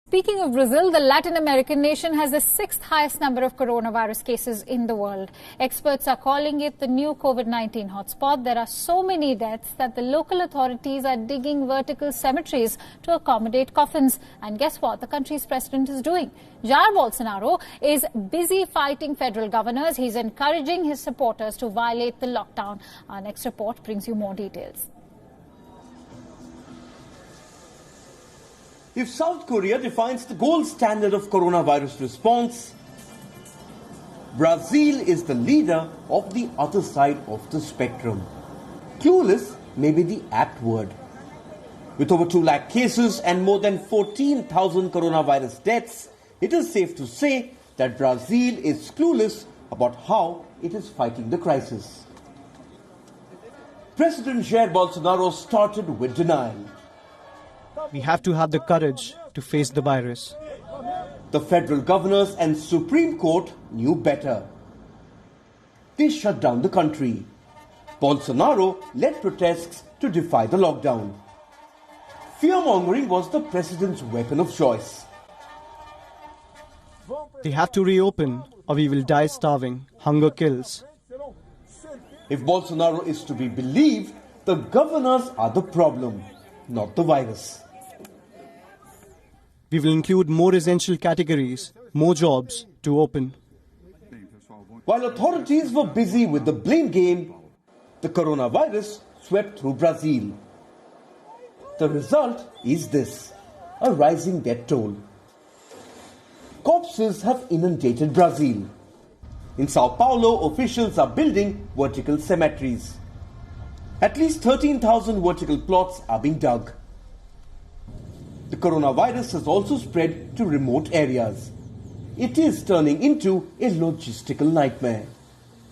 Speaking of Brazil, the Latin American nation has the sixth highest number of coronavirus cases in the world. Experts are calling it the new COVID-19 hotspot. There are so many deaths that the local authorities are digging vertical cemeteries to accommodate coffins. And guess what the country's president is doing? Jair Bolsonaro is busy fighting federal governors. He's encouraging his supporters to violate the lockdown. Our next report brings you more details. If South Korea defines the gold standard of coronavirus response, Brazil is the leader of the other side of the spectrum. Clueless may be the apt word. With over 2 lakh cases and more than 14,000 coronavirus deaths, it is safe to say that Brazil is clueless about how it is fighting the crisis. President Jair Bolsonaro started with denial. We have to have the courage to face the virus. The federal governors and Supreme Court knew better. They shut down the country. Bolsonaro led protests to defy the lockdown. Fear-mongering was the president's weapon of choice. They have to reopen or we will die starving. Hunger kills. If Bolsonaro is to be believed, the governors are the problem, not the virus. We will include more essential categories, more jobs to open. While authorities were busy with the blame game, the coronavirus swept through Brazil. The result is this: a rising death toll. Corpses have inundated Brazil. In Sao Paulo, officials are building vertical cemeteries. At least 13,000 vertical plots are being dug. The coronavirus has also spread to remote areas. It is turning into a logistical nightmare.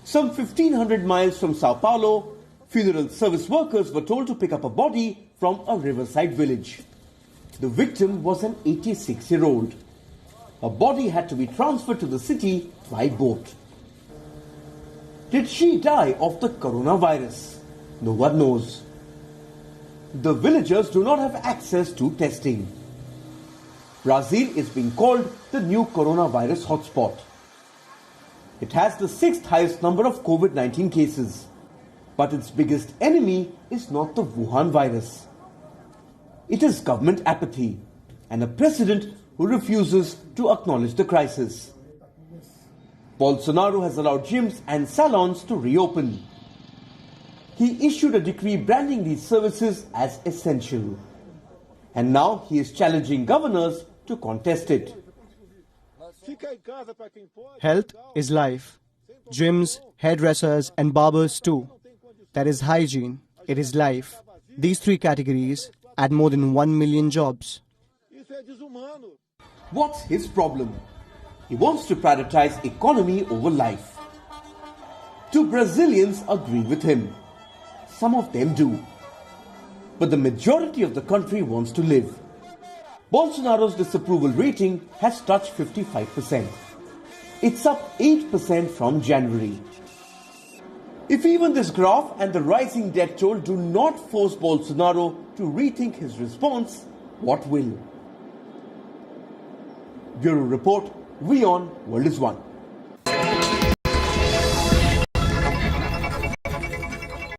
Some 1,500 miles from Sao Paulo, funeral service workers were told to pick up a body from a riverside village. The victim was an 86-year-old. Her body had to be transferred to the city by boat. Did she die of the coronavirus? No one knows. The villagers do not have access to testing. Brazil is being called the new coronavirus hotspot. It has the sixth highest number of COVID-19 cases. But its biggest enemy is not the Wuhan virus. It is government apathy and a president who refuses to acknowledge the crisis. Bolsonaro has allowed gyms and salons to reopen. He issued a decree branding these services as essential. And now he is challenging governors to contest it. Health is life. Gyms, hairdressers and barbers too. That is hygiene. It is life. These 3 categories add more than 1 million jobs. What's his problem? He wants to prioritize economy over life. Do Brazilians agree with him? Some of them do. But the majority of the country wants to live. Bolsonaro's disapproval rating has touched 55%. It's up 8% from January. If even this graph and the rising death toll do not force Bolsonaro to rethink his response, what will? Bureau Report, WION, World is One.